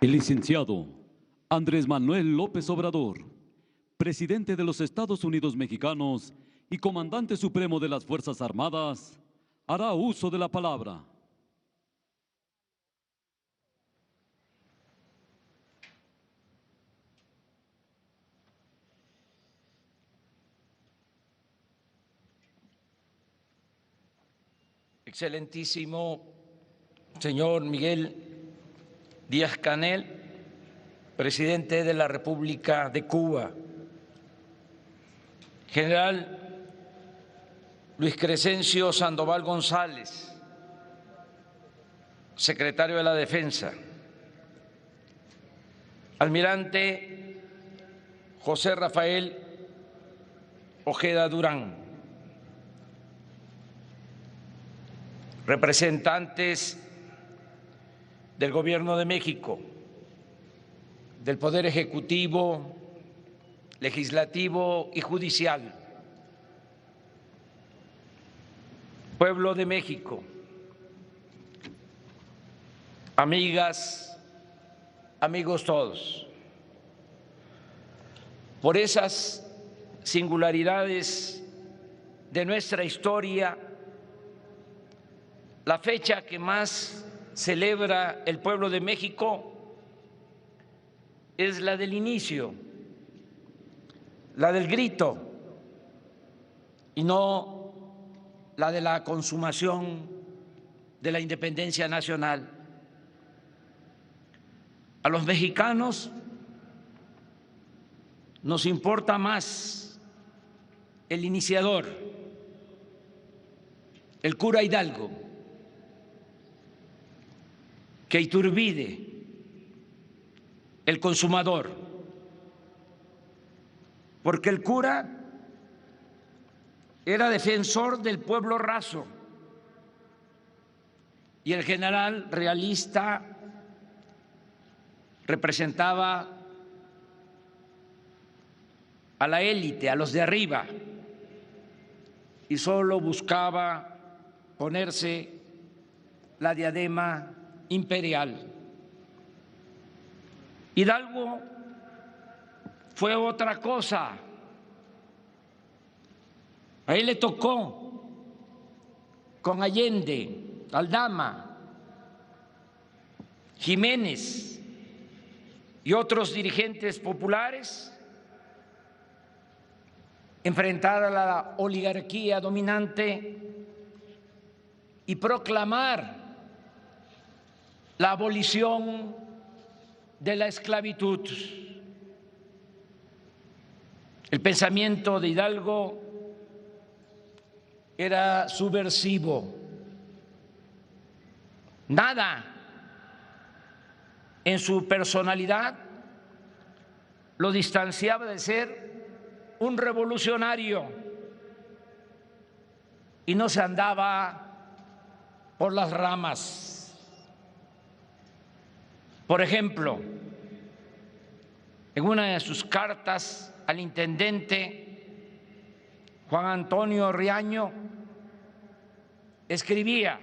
El licenciado Andrés Manuel López Obrador, presidente de los Estados Unidos mexicanos y comandante supremo de las Fuerzas Armadas, hará uso de la palabra. Excelentísimo señor Miguel Díaz-Canel, presidente de la República de Cuba, general Luis Crescencio Sandoval González, secretario de la Defensa, almirante José Rafael Ojeda Durán, representantes del Gobierno de México, del Poder Ejecutivo, Legislativo y Judicial, pueblo de México, amigas, amigos todos. Por esas singularidades de nuestra historia, la fecha que más celebra el pueblo de México es la del inicio, la del grito, y no la de la consumación de la independencia nacional. A los mexicanos nos importa más el iniciador, el cura Hidalgo, que Iturbide, el consumador, porque el cura era defensor del pueblo raso y el general realista representaba a la élite, a los de arriba, y solo buscaba ponerse la diadema imperial. Hidalgo fue otra cosa. A él le tocó con Allende, Aldama, Jiménez y otros dirigentes populares enfrentar a la oligarquía dominante y proclamar la abolición de la esclavitud. El pensamiento de Hidalgo era subversivo. Nada en su personalidad lo distanciaba de ser un revolucionario, y no se andaba por las ramas. Por ejemplo, en una de sus cartas al intendente Juan Antonio Riaño escribía: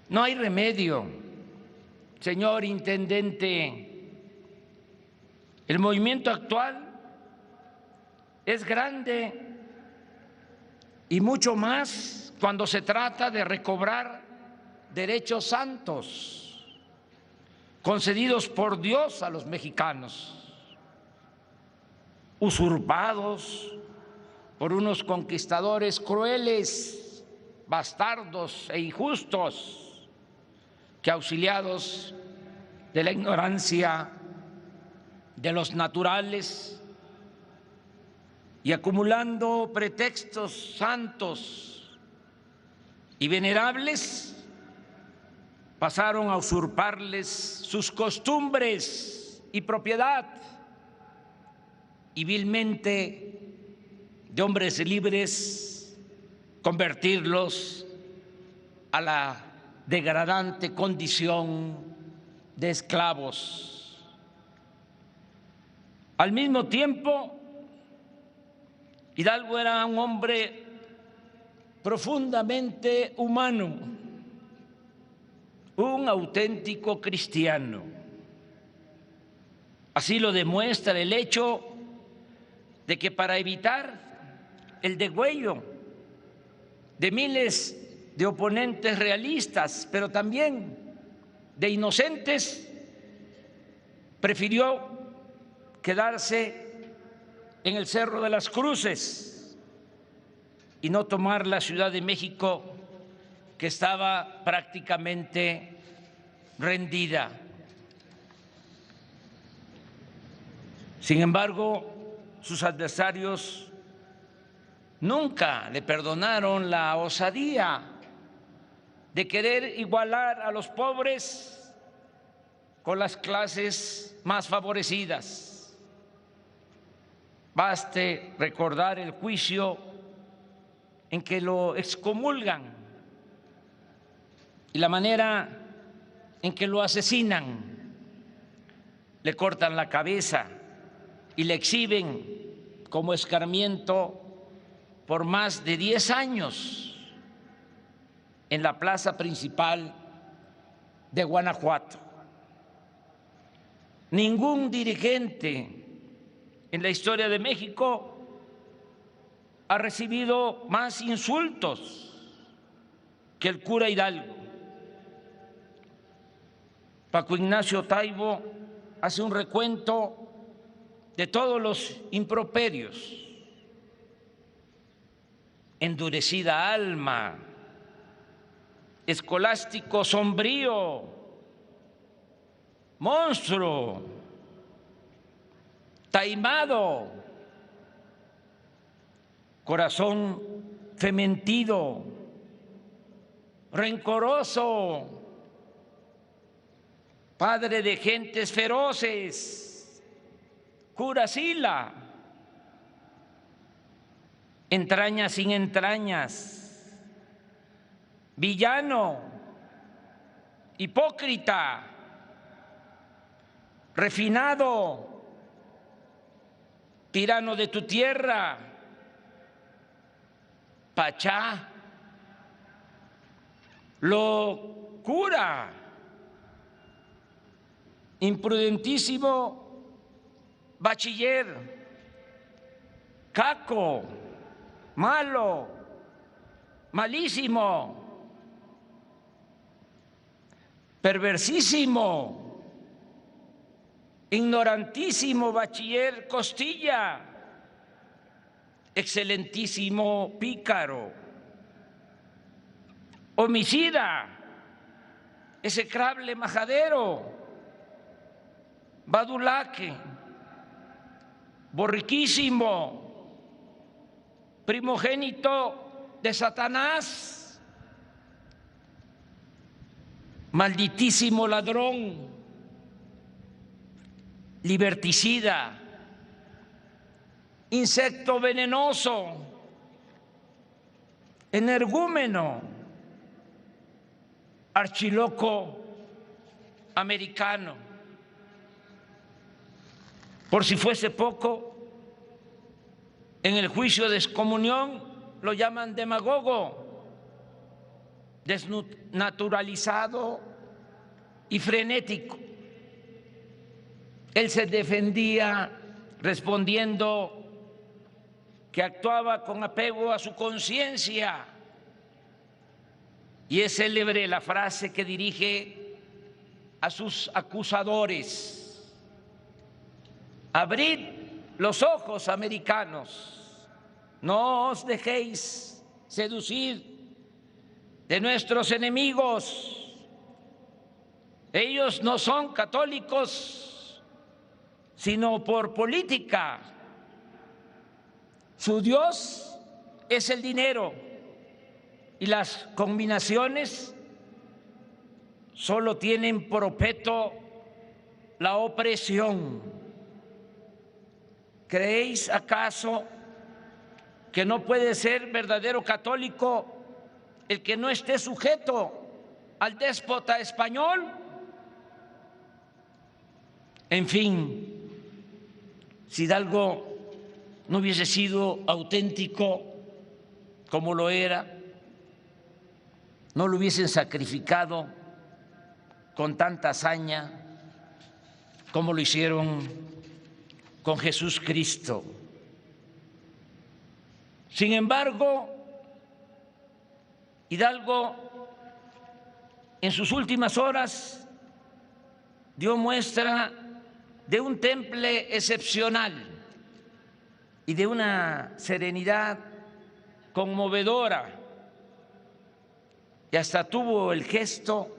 no hay remedio, señor intendente, el movimiento actual es grande y mucho más cuando se trata de recobrar derechos santos concedidos por Dios a los mexicanos, usurpados por unos conquistadores crueles, bastardos e injustos, que, auxiliados de la ignorancia de los naturales y acumulando pretextos santos y venerables, pasaron a usurparles sus costumbres y propiedad, y vilmente de hombres libres convertirlos a la degradante condición de esclavos. Al mismo tiempo, Hidalgo era un hombre profundamente humano, un auténtico cristiano. Así lo demuestra el hecho de que para evitar el degüello de miles de oponentes realistas, pero también de inocentes, prefirió quedarse en el Cerro de las Cruces y no tomar la Ciudad de México, que estaba prácticamente rendida. Sin embargo, sus adversarios nunca le perdonaron la osadía de querer igualar a los pobres con las clases más favorecidas. Baste recordar el juicio en que lo excomulgan y la manera en que lo asesinan. Le cortan la cabeza y le exhiben como escarmiento por más de 10 años en la plaza principal de Guanajuato. Ningún dirigente en la historia de México ha recibido más insultos que el cura Hidalgo. Paco Ignacio Taibo hace un recuento de todos los improperios: endurecida alma, escolástico sombrío, monstruo, taimado, corazón fementido, rencoroso, padre de gentes feroces, cura Sila, entrañas sin entrañas, villano, hipócrita, refinado, tirano de tu tierra, pachá, locura, imprudentísimo bachiller, caco, malo, malísimo, perversísimo, ignorantísimo bachiller Costilla, excelentísimo pícaro, homicida, execrable majadero, badulaque, borriquísimo, primogénito de Satanás, malditísimo ladrón, liberticida, insecto venenoso, energúmeno, archiloco americano. Por si fuese poco, en el juicio de excomunión lo llaman demagogo, desnaturalizado y frenético. Él se defendía respondiendo que actuaba con apego a su conciencia, y es célebre la frase que dirige a sus acusadores: abrid los ojos, americanos, no os dejéis seducir de nuestros enemigos. Ellos no son católicos, sino por política. Su Dios es el dinero y las combinaciones solo tienen por objeto la opresión. ¿Creéis acaso que no puede ser verdadero católico el que no esté sujeto al déspota español? En fin, si Hidalgo no hubiese sido auténtico como lo era, no lo hubiesen sacrificado con tanta hazaña como lo hicieron con Jesús Cristo. Sin embargo, Hidalgo en sus últimas horas dio muestra de un temple excepcional y de una serenidad conmovedora, y hasta tuvo el gesto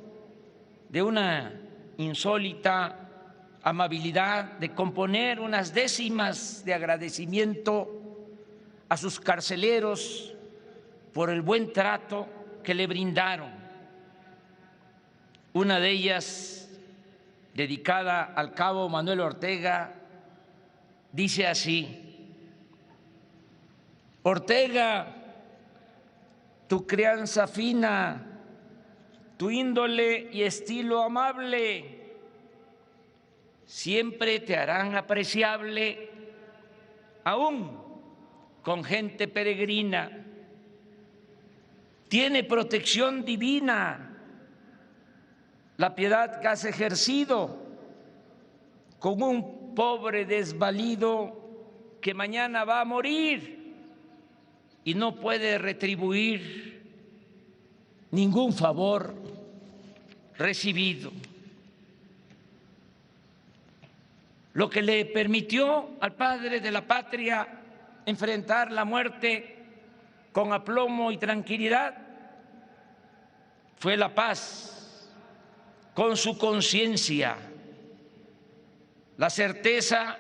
de una insólita amabilidad de componer unas décimas de agradecimiento a sus carceleros por el buen trato que le brindaron. Una de ellas, dedicada al cabo Manuel Ortega, dice así: Ortega, tu crianza fina, tu índole y estilo amable siempre te harán apreciable, aún con gente peregrina. Tiene protección divina la piedad que has ejercido con un pobre desvalido que mañana va a morir y no puede retribuir ningún favor recibido. Lo que le permitió al padre de la patria enfrentar la muerte con aplomo y tranquilidad fue la paz con su conciencia, la certeza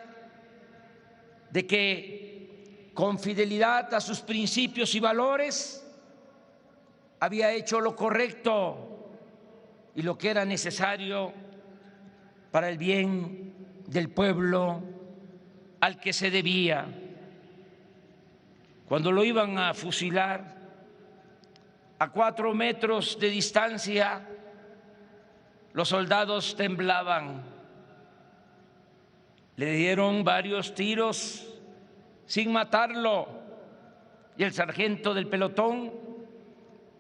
de que con fidelidad a sus principios y valores había hecho lo correcto y lo que era necesario para el bien del pueblo al que se debía. Cuando lo iban a fusilar a 4 metros de distancia, los soldados temblaban. Le dieron varios tiros sin matarlo y el sargento del pelotón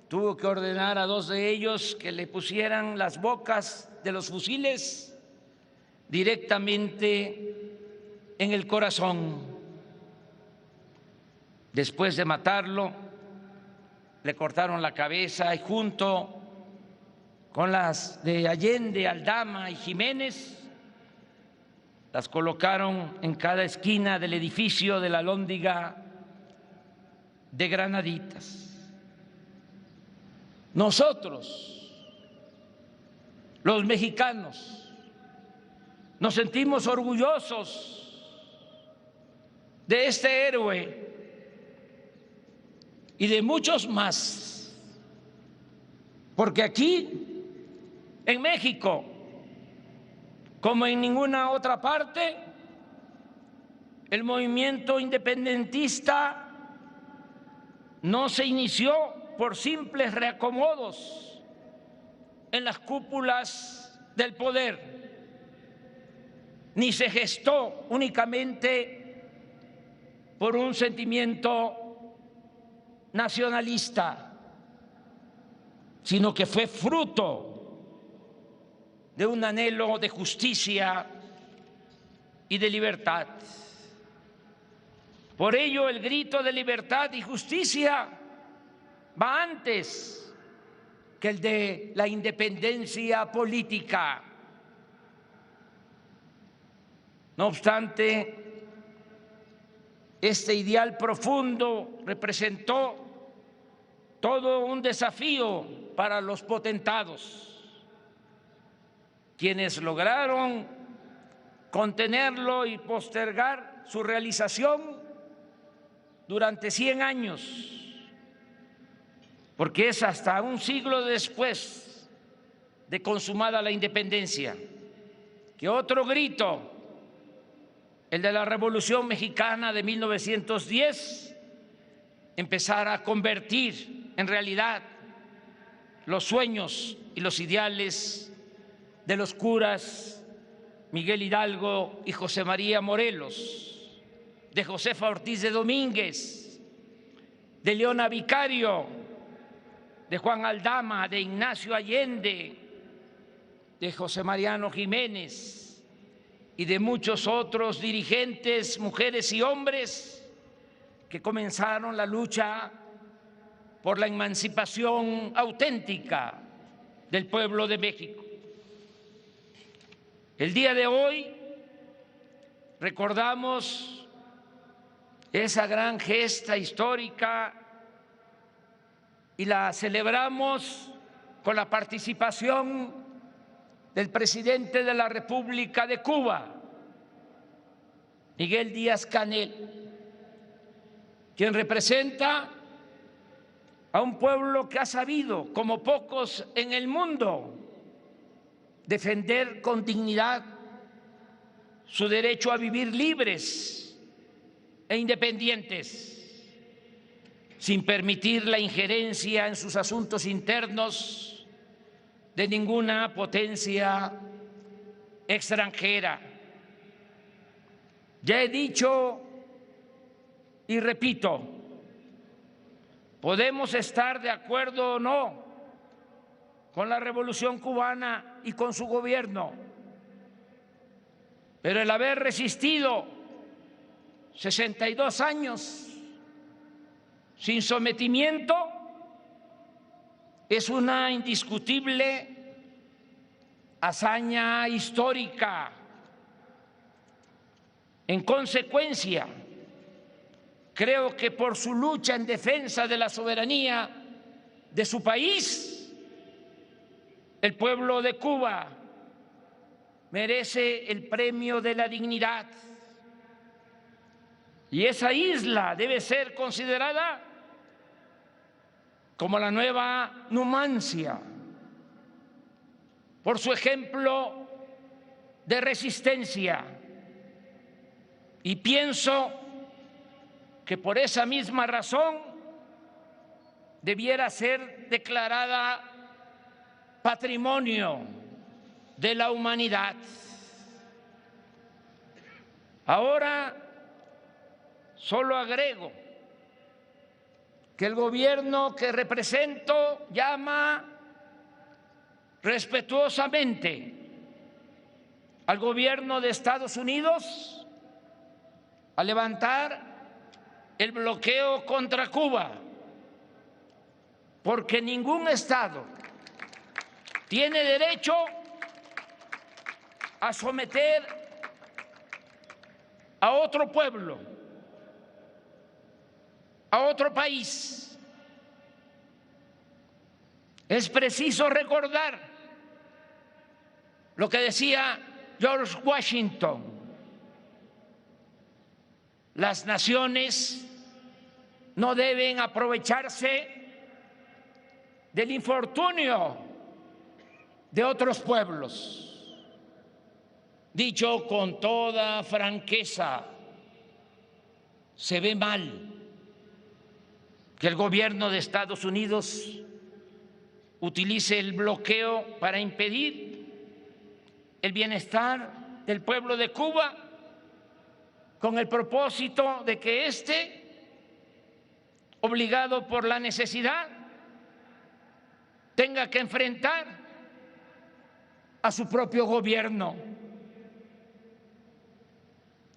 tuvo que ordenar a 2 de ellos que le pusieran las bocas de los fusiles directamente en el corazón. Después de matarlo, le cortaron la cabeza y junto con las de Allende, Aldama y Jiménez, las colocaron en cada esquina del edificio de la Alhóndiga de Granaditas. Nosotros, los mexicanos, nos sentimos orgullosos de este héroe y de muchos más, porque aquí, en México, como en ninguna otra parte, el movimiento independentista no se inició por simples reacomodos en las cúpulas del poder, ni se gestó únicamente por un sentimiento nacionalista, sino que fue fruto de un anhelo de justicia y de libertad. Por ello, el grito de libertad y justicia va antes que el de la independencia política. No obstante, este ideal profundo representó todo un desafío para los potentados, quienes lograron contenerlo y postergar su realización durante 100 años, porque es hasta un siglo después de consumada la independencia que otro grito, el de la Revolución Mexicana de 1910, empezara a convertir en realidad los sueños y los ideales de los curas Miguel Hidalgo y José María Morelos, de Josefa Ortiz de Domínguez, de Leona Vicario, de Juan Aldama, de Ignacio Allende, de José Mariano Jiménez y de muchos otros dirigentes, mujeres y hombres que comenzaron la lucha por la emancipación auténtica del pueblo de México. El día de hoy recordamos esa gran gesta histórica y la celebramos con la participación del presidente de la República de Cuba, Miguel Díaz-Canel, quien representa a un pueblo que ha sabido, como pocos en el mundo, defender con dignidad su derecho a vivir libres e independientes, sin permitir la injerencia en sus asuntos internos de ninguna potencia extranjera. Ya he dicho y repito, podemos estar de acuerdo o no con la Revolución Cubana y con su gobierno, pero el haber resistido 62 años sin sometimiento es una indiscutible hazaña histórica. En consecuencia, creo que por su lucha en defensa de la soberanía de su país, el pueblo de Cuba merece el premio de la dignidad. Y esa isla debe ser considerada como la nueva Numancia, por su ejemplo de resistencia. Y pienso que por esa misma razón debiera ser declarada Patrimonio de la Humanidad. Ahora solo agrego que el gobierno que represento llama respetuosamente al gobierno de Estados Unidos a levantar el bloqueo contra Cuba, porque ningún Estado tiene derecho a someter a otro pueblo, a otro país. Es preciso recordar lo que decía George Washington: las naciones no deben aprovecharse del infortunio de otros pueblos. Dicho con toda franqueza, se ve mal que el gobierno de Estados Unidos utilice el bloqueo para impedir el bienestar del pueblo de Cuba, con el propósito de que éste, obligado por la necesidad, tenga que enfrentar a su propio gobierno.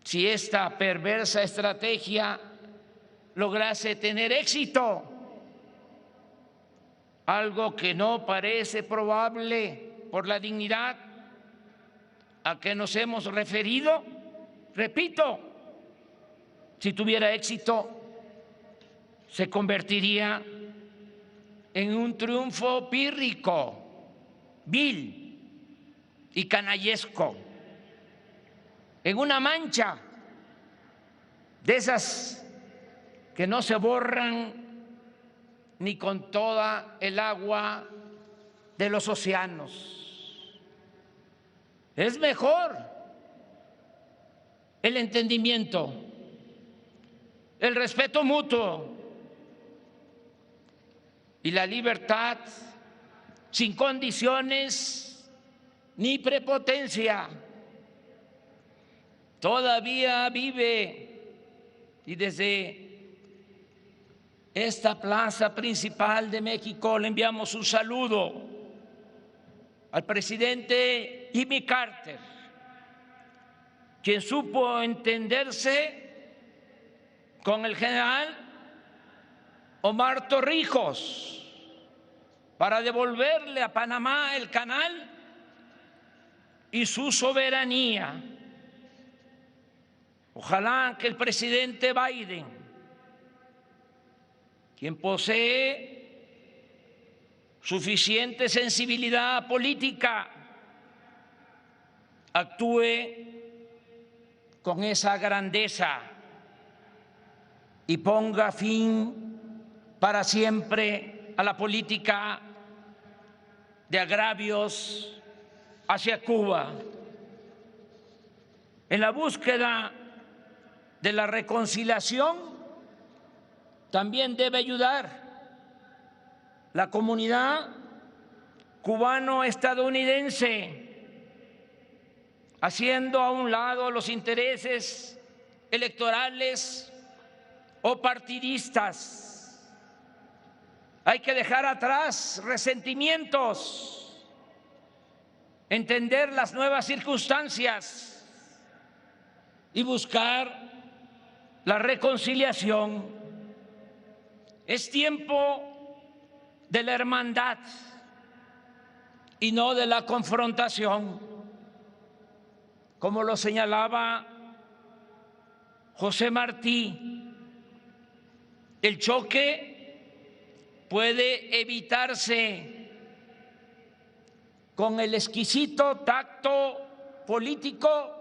Si esta perversa estrategia lograse tener éxito, algo que no parece probable por la dignidad a que nos hemos referido, repito, si tuviera éxito, se convertiría en un triunfo pírrico, vil y canallesco, en una mancha de esas que no se borran ni con toda el agua de los océanos. Es mejor el entendimiento, el respeto mutuo y la libertad sin condiciones ni prepotencia. Todavía vive, y desde esta plaza principal de México le enviamos un saludo al presidente Jimmy Carter, quien supo entenderse con el general Omar Torrijos para devolverle a Panamá el canal y su soberanía. Ojalá que el presidente Biden, quien posee suficiente sensibilidad política, actúe con esa grandeza y ponga fin para siempre a la política de agravios hacia Cuba. En la búsqueda de la reconciliación también debe ayudar la comunidad cubano-estadounidense, haciendo a un lado los intereses electorales o partidistas. Hay que dejar atrás resentimientos, entender las nuevas circunstancias y buscar la reconciliación. Es tiempo de la hermandad y no de la confrontación, como lo señalaba José Martí. El choque puede evitarse con el exquisito tacto político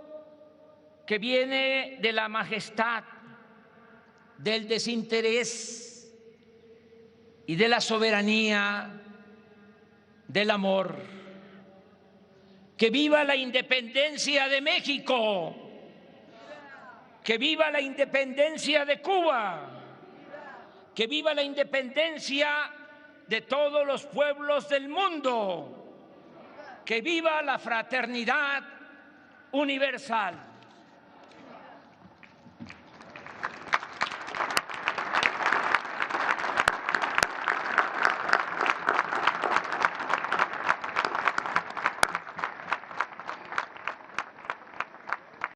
que viene de la majestad, del desinterés y de la soberanía del amor. ¡Que viva la independencia de México! ¡Que viva la independencia de Cuba! ¡Que viva la independencia de todos los pueblos del mundo! ¡Que viva la fraternidad universal!